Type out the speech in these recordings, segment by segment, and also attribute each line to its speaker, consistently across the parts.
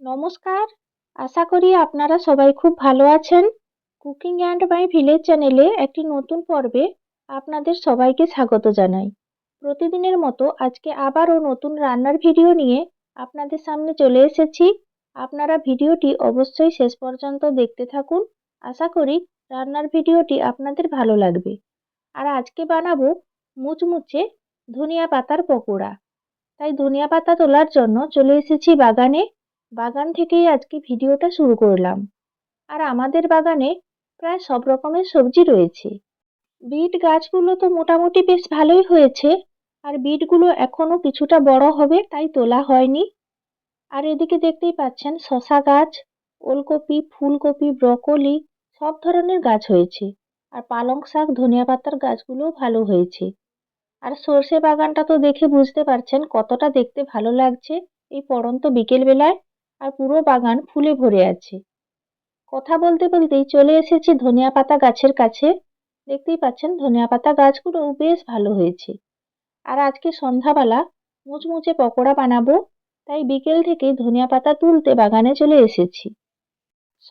Speaker 1: নমস্কার। আশা করি আপনারা সবাই খুব ভালো আছেন। কুকিং অ্যান্ড মাই ভিলেজ চ্যানেলে একটি নতুন পর্বে আপনাদের সবাইকে স্বাগত জানাই। প্রতিদিনের মতো আজকে আবারও নতুন রান্নার ভিডিও নিয়ে আপনাদের সামনে চলে এসেছি। আপনারা ভিডিওটি অবশ্যই শেষ পর্যন্ত দেখতে থাকুন। আশা করি রান্নার ভিডিওটি আপনাদের ভালো লাগবে। আর আজকে বানাবো মুচমুচে ধনিয়া পাতার পকোড়া। তাই ধনিয়া পাতা তোলার জন্য চলে এসেছি বাগানে। বাগান থেকেই আজকে ভিডিওটা শুরু করলাম। আর আমাদের বাগানে প্রায় সব রকমের সবজি রয়েছে। বিট গাছগুলো তো মোটামুটি বেশ ভালোই হয়েছে, আর বিটগুলো এখনো কিছুটা বড় হবে তাই তোলা হয়নি। আর এদিকে দেখতেই পাচ্ছেন শসা গাছ, ওলকপি, ফুলকপি, ব্রকলি সব ধরনের গাছ হয়েছে। আর পালং শাক, ধনিয়া পাতার গাছগুলোও ভালো হয়েছে। আর সর্ষে বাগানটা তো দেখে বুঝতে পারছেন কতটা দেখতে ভালো লাগছে এই পড়ন্ত বিকেল বেলায়। আর পুরো বাগান ফুলে ভরে আছে। কথা বলতে বলতেই চলে এসেছি ধনিয়া পাতা গাছের কাছে। দেখতেই পাচ্ছেন ধনিয়া পাতা গাছগুলো বেশ ভালো হয়েছে। আর আজকে সন্ধ্যাবেলা মুচমুচে পকোড়া বানাবো, তাই বিকেল থেকেই ধনিয়া পাতা তুলতে বাগানে চলে এসেছি।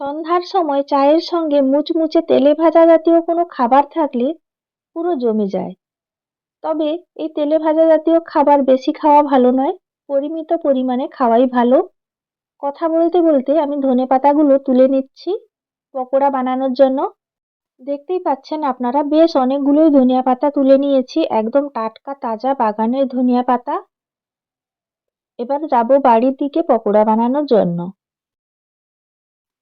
Speaker 1: সন্ধ্যার সময় চায়ের সঙ্গে মুচমুচে তেলে ভাজা জাতীয় কোনো খাবার থাকলে পুরো জমে যায়। তবে এই তেলে ভাজা জাতীয় খাবার বেশি খাওয়া ভালো নয়, পরিমিত পরিমাণে খাওয়াই ভালো। কথা বলতে বলতে আমি ধনেপাতাগুলো তুলে নিচ্ছি পকোড়া বানানোর জন্য। দেখতেই পাচ্ছেন আপনারা বেশ অনেকগুলোই ধনিয়া পাতা তুলে নিয়েছি, একদম টাটকা তাজা বাগানের ধনিয়া পাতা। এবার যাব বাড়ির দিকে পকোড়া বানানোর জন্য।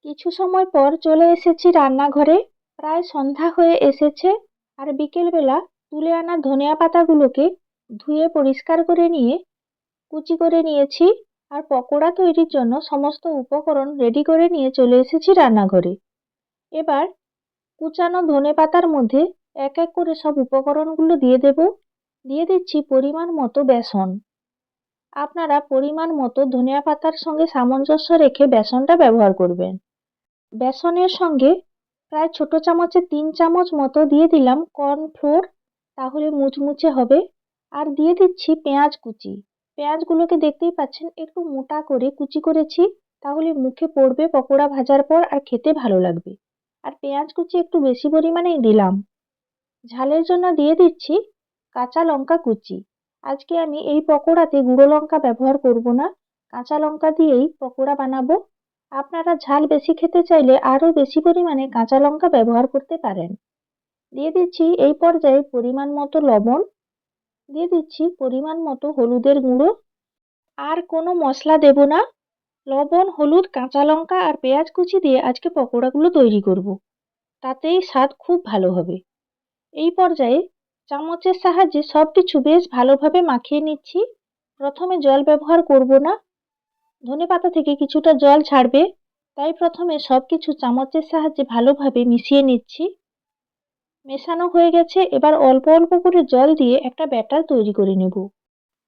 Speaker 1: কিছু সময় পর চলে এসেছি রান্নাঘরে। প্রায় সন্ধ্যা হয়ে এসেছে। আর বিকেলবেলা তুলে আনা ধনিয়া পাতাগুলোকে ধুয়ে পরিষ্কার করে নিয়ে কুচি করে নিয়েছি। আর পকোড়া তৈরির জন্য সমস্ত উপকরণ রেডি করে নিয়ে চলে এসেছি রান্নাঘরে। এবার কুচানো ধনেপাতার মধ্যে এক এক করে সব উপকরণগুলো দিয়ে দেব। দিয়ে দিচ্ছি পরিমাণ মতো বেসন। আপনারা পরিমাণ মতো ধনিয়া পাতার সঙ্গে সামঞ্জস্য রেখে বেসনটা ব্যবহার করবেন। বেসনের সঙ্গে প্রায় ছোট চামচে 3 চামচ মতো দিয়ে দিলাম কর্নফ্লোর, তাহলে মুচমুচে হবে। আর দিয়ে দিচ্ছি পেঁয়াজ কুচি। পেঁয়াজগুলোকে দেখতেই পাচ্ছেন একটু মোটা করে কুচি করেছি, তাহলে মুখে পড়বে পকোড়া ভাজার পর আর খেতে ভালো লাগবে। আর পেঁয়াজ কুচি একটু বেশি পরিমাণেই দিলাম। ঝালের জন্য দিয়ে দিচ্ছি কাঁচা লঙ্কা কুচি। আজকে আমি এই পকোড়াতে গুঁড়ো লঙ্কা ব্যবহার করব না, কাঁচা লঙ্কা দিয়েই পকোড়া বানাবো। আপনারা ঝাল বেশি খেতে চাইলে আরও বেশি পরিমাণে কাঁচা লঙ্কা ব্যবহার করতে পারেন। দিয়ে দিচ্ছি এই পর্যায়ে পরিমাণ মতো লবণ। দিয়ে দিচ্ছি পরিমাণ মতো হলুদের গুঁড়ো। আর কোনো মশলা দেব না। লবণ, হলুদ, কাঁচা লঙ্কা আর পেঁয়াজ কুচি দিয়ে আজকে পকোড়াগুলো তৈরি করব। তাতেই স্বাদ খুব ভালো হবে। এই পর্যায়ে চামচের সাহায্যে সব কিছু বেশ ভালোভাবে মাখিয়ে নিচ্ছি। প্রথমে জল ব্যবহার করব না, ধনেপাতা থেকে কিছুটা জল ছাড়বে, তাই প্রথমে সব কিছু চামচের সাহায্যে ভালোভাবে মিশিয়ে নিচ্ছি। মেশানো হয়ে গেছে, এবার অল্প অল্প করে জল দিয়ে একটা ব্যাটার তৈরি করে নেব।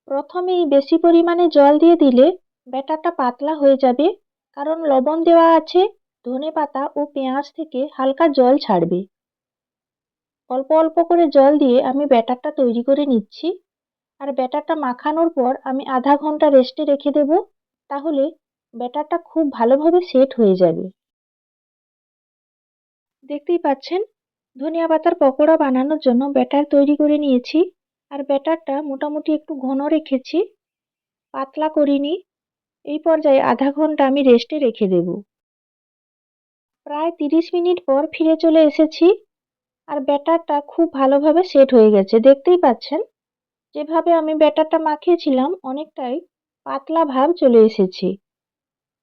Speaker 1: প্রথমেই বেশি পরিমাণে জল দিয়ে দিলে ব্যাটারটা পাতলা হয়ে যাবে, কারণ লবণ দেওয়া আছে, ধনেপাতা ও পেঁয়াজ থেকে হালকা জল ছাড়বে। অল্প অল্প করে জল দিয়ে আমি ব্যাটারটা তৈরি করে নিচ্ছি। আর ব্যাটারটা মাখানোর পর আমি আধা ঘন্টা রেস্টে রেখে দেব, তাহলে ব্যাটারটা খুব ভালোভাবে সেট হয়ে যাবে। দেখতেই পাচ্ছেন ধনিয়া পাতার পকোড়া বানানোর জন্য ব্যাটার তৈরি করে নিয়েছি। আর ব্যাটারটা মোটামুটি একটু ঘন রেখেছি, পাতলা করিনি। এই পর্যায়ে আধা ঘন্টা আমি রেস্টে রেখে দেব। প্রায় 30 মিনিট পর ফিরে চলে এসেছি। আর ব্যাটারটা খুব ভালোভাবে সেট হয়ে গেছে। দেখতেই পাচ্ছেন যেভাবে আমি ব্যাটারটা মাখিয়েছিলাম অনেকটাই পাতলা ভাব চলে এসেছে।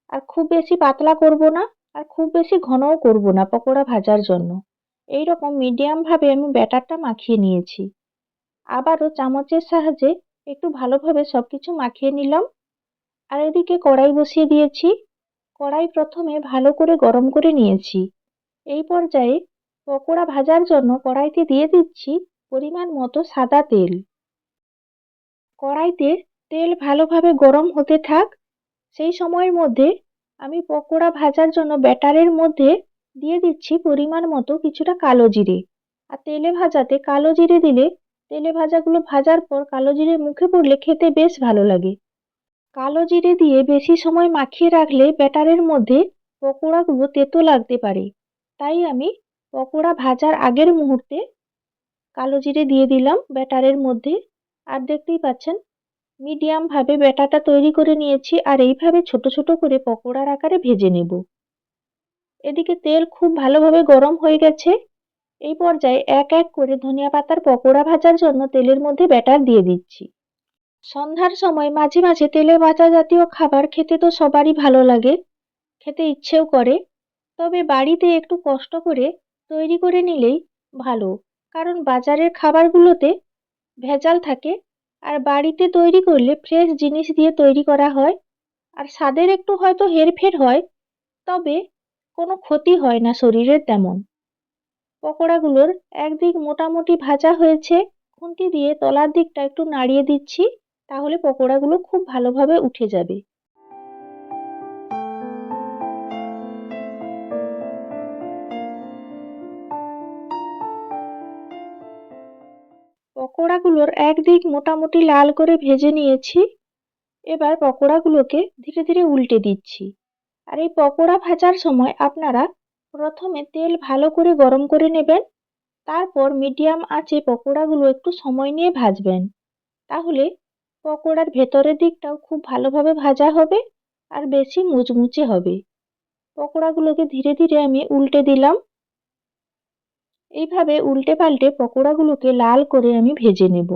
Speaker 1: আর খুব বেশি পাতলা করব না, আর খুব বেশি ঘনও করব না পকোড়া ভাজার জন্য। এই রকম মিডিয়াম ভাবে আমি ব্যাটারটা মাখিয়ে নিয়েছি। আবারও চামচের সাহায্যে একটু ভালোভাবে সবকিছু মাখিয়ে নিলাম। আর এদিকে কড়াই বসিয়ে দিয়েছি। কড়াই প্রথমে ভালো করে গরম করে নিয়েছি। এই পর্যায়ে পকোড়া ভাজার জন্য কড়াইতে দিয়ে দিচ্ছি পরিমাণ মতো সাদা তেল। কড়াইতে তেল ভালোভাবে গরম হতে থাক। সেই সময়ের মধ্যে আমি পকোড়া ভাজার জন্য ব্যাটারের মধ্যে দিয়ে দিচ্ছি পরিমাণ মতো কিছুটা কালো জিরে। আর তেলে ভাজাতে কালো জিরে দিলে তেলে ভাজাগুলো ভাজার পর কালো জিরে মুখে পড়লে খেতে বেশ ভালো লাগে। কালো জিরে দিয়ে বেশি সময় মাখিয়ে রাখলে ব্যাটারের মধ্যে পকোড়াগুলো তেতো লাগতে পারে, তাই আমি পকোড়া ভাজার আগের মুহূর্তে কালো জিরে দিয়ে দিলাম ব্যাটারের মধ্যে। আর দেখতেই পাচ্ছেন মিডিয়ামভাবে ব্যাটারটা তৈরি করে নিয়েছি, আর এইভাবে ছোট ছোট করে পকোড়ার আকারে ভেজে নেব। এদিকে তেল খুব ভালোভাবে গরম হয়ে গেছে। এই পর্যায়ে এক এক করে ধনিয়া পাতার পকোড়া ভাজার জন্য তেলের মধ্যে ব্যাটার দিয়ে দিচ্ছি। সন্ধ্যার সময় মাঝে মাঝে তেলে ভাজা জাতীয় খাবার খেতে তো সবারই ভালো লাগে, খেতে ইচ্ছেও করে। তবে বাড়িতে একটু কষ্ট করে তৈরি করে নিলেই ভালো, কারণ বাজারের খাবারগুলোতে ভেজাল থাকে, আর বাড়িতে তৈরি করলে ফ্রেশ জিনিস দিয়ে তৈরি করা হয়, আর স্বাদের একটু হয়তো হেরফের হয়, তবে কোনো ক্ষতি হয় না শরীরের তেমন। পকোড়াগুলোর একদিক মোটামুটি ভাজা হয়েছে, খুন্তি দিয়ে তলার দিকটা একটু নাড়িয়ে দিচ্ছি, তাহলে পকোড়াগুলো খুব ভালোভাবে উঠে যাবে। পকোড়াগুলোর একদিক মোটামুটি লাল করে ভেজে নিয়েছি। এবার পকোড়াগুলোকে ধীরে ধীরে উল্টে দিচ্ছি। আর এই পকোড়া ভাজার সময় আপনারা প্রথমে তেল ভালো করে গরম করে নেবেন, তারপর মিডিয়াম আঁচে পকোড়াগুলো একটু সময় নিয়ে ভাজবেন। তাহলে পকোড়ার ভেতরের দিকটাও খুব ভালোভাবে ভাজা হবে আর বেশি মুচমুচে হবে। পকোড়াগুলোকে ধীরে ধীরে আমি উল্টে দিলাম। এইভাবে উল্টে পাল্টে পকোড়াগুলোকে লাল করে আমি ভেজে নেব।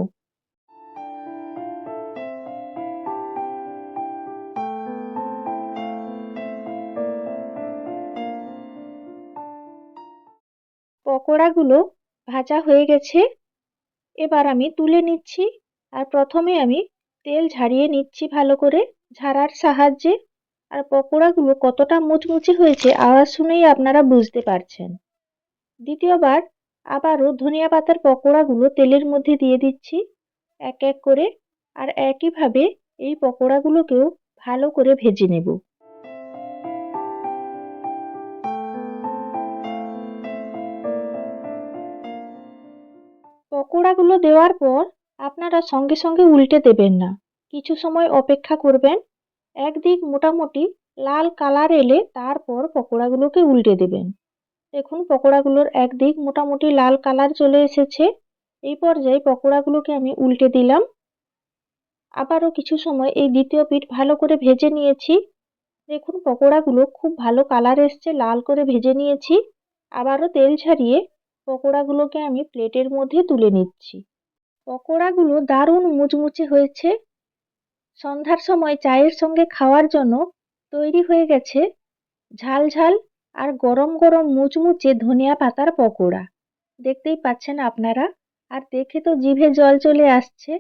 Speaker 1: পকোড়াগুলো ভাজা হয়ে গেছে, এবার আমি তুলে নিচ্ছি। আর প্রথমে আমি তেল ঝারিয়ে নিচ্ছি ভালো করে ঝাড়ার সাহায্যে। আর পকোড়াগুলো কতটা মুচমুচে হয়েছে আওয়াজ শুনেই আপনারা বুঝতে পারছেন। দ্বিতীয়বার আবারও ধনিয়া পাতার পকোড়াগুলো তেলের মধ্যে দিয়ে দিচ্ছি এক এক করে, আর একইভাবে এই পকোড়াগুলোকেও ভালো করে ভেজে নেব। পকোড়াগুলো দেওয়ার পর আপনারা সঙ্গে সঙ্গে উল্টে দেবেন না, কিছু সময় অপেক্ষা করবেন। একদিক মোটামুটি লাল কালার এলে তারপর পকোড়াগুলোকে উল্টে দেবেন। দেখুন পকোড়াগুলোর একদিক মোটামুটি লাল কালার চলে এসেছে। এই পর্যায়ে পকোড়াগুলোকে আমি উল্টে দিলাম। আবারও কিছু সময় এই দ্বিতীয় পিঠ ভালো করে ভেজে নিয়েছি। দেখুন পকোড়াগুলো খুব ভালো কালার এসছে, লাল করে ভেজে নিয়েছি। আবারও তেল ছাড়িয়ে পকোড়াগুলোকে আমি প্লেটের মধ্যে তুলে নিচ্ছি। পকোড়াগুলো দারুণ মুচমুচে হয়েছে। সন্ধ্যার সময় চায়ের সঙ্গে খাওয়ার জন্য তৈরি হয়ে গেছে ঝাল ঝাল আর গরম গরম মুচমুচে ধনিয়া পাতার পকোড়া। দেখতেই পাচ্ছেন আপনারা, আর দেখে তো জিভে জল চলে আসছে।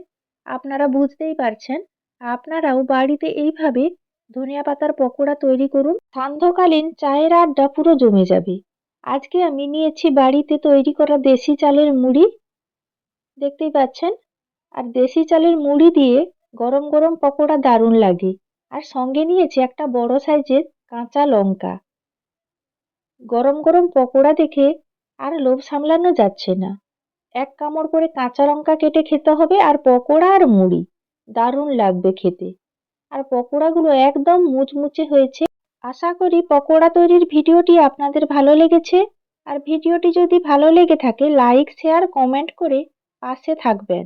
Speaker 1: আপনারা বুঝতেই পারছেন। আপনারাও বাড়িতে এইভাবে ধনিয়া পাতার পকোড়া তৈরি করুন, সান্ধ্যকালীন চায়ের আড্ডা পুরো জমে যাবে। আজকে আমি নিয়েছি বাড়িতে তৈরি করা দেশি চালের মুড়ি, দেখতেই পাচ্ছেন। আর দেশি চালের মুড়ি দিয়ে গরম গরম পকোড়া দারুণ লাগে। আর সঙ্গে নিয়েছি একটা বড় সাইজের কাঁচা লঙ্কা। গরম গরম পকোড়া দেখে আর লোভ সামলানো যাচ্ছে না। এক কামড় করে কাঁচা লঙ্কা কেটে খেতে হবে, আর পকোড়া আর মুড়ি দারুণ লাগবে খেতে। আর পকোড়াগুলো একদম মুচমুচে হয়েছে। আশা করি পকোড়া তৈরির ভিডিওটি আপনাদের ভালো লেগেছে। আর ভিডিওটি যদি ভালো লেগে থাকে লাইক শেয়ার কমেন্ট করে পাশে থাকবেন।